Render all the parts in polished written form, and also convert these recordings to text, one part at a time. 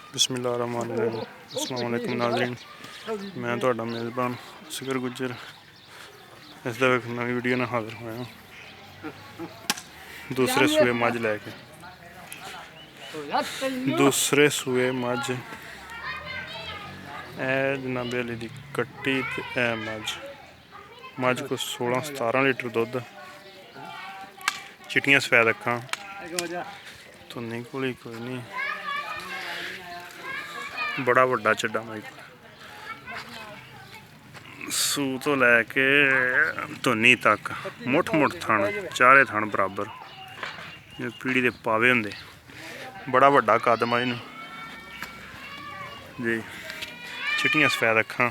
बिस्मिल्लाहिर्रहमानिर्रहीम। अस्सलाम वालेकुम नाज़रीन, मैं तुहाडा मेज़बान असगर गुज्जर इस दफ़ा एक नवी वीडियो नाल हाज़र होया दूसरे सूए मझ लैके। दूसरे सूए मझ जनाबे अली दी कट्टी ते मझ को 16-17 लीटर दुध, चिट्टियां सफेद अक्खां, धुन्नी घोली कोई नहीं, बड़ा वड्डा चड्डा माई सू तो लैके धुन्नी तक मुठ थण, चारे थण बराबर पीढ़ी दे पावे होंदे। बड़ा वड्डा कद माई नूं जी, चिट्टियां सफेद अक्खां,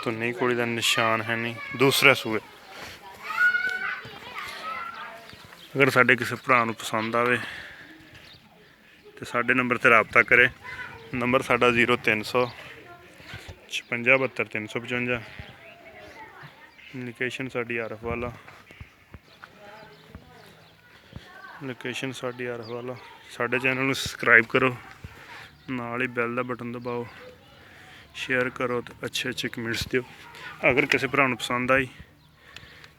धुन्नी घोली दा निशान है नहीं। दूसरे सूए अगर साडे किसी भरा नूं पसंद आवे तो साडे नंबर ते राबता करे। नंबर साडा 0300 56 72 355। लोकेशन साडी आरफ वाला, लोकेशन साडी आरफ वाला। साडे चैनल नूं सबसक्राइब करो, नाल ही बैल दा बटन दबाओ, शेयर करो तो अच्छे कमेंट्स दिओ। अगर किसी भरा नूं पसंद आई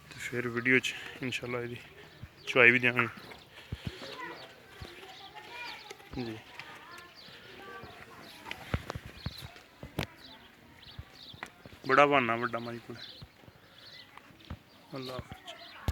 तो फिर वीडियो च इंशाल्लाह इहदी चुआई भी देंगे जी। बड़ा बहाना वड्डा माई को। अल्लाह हाफिज़।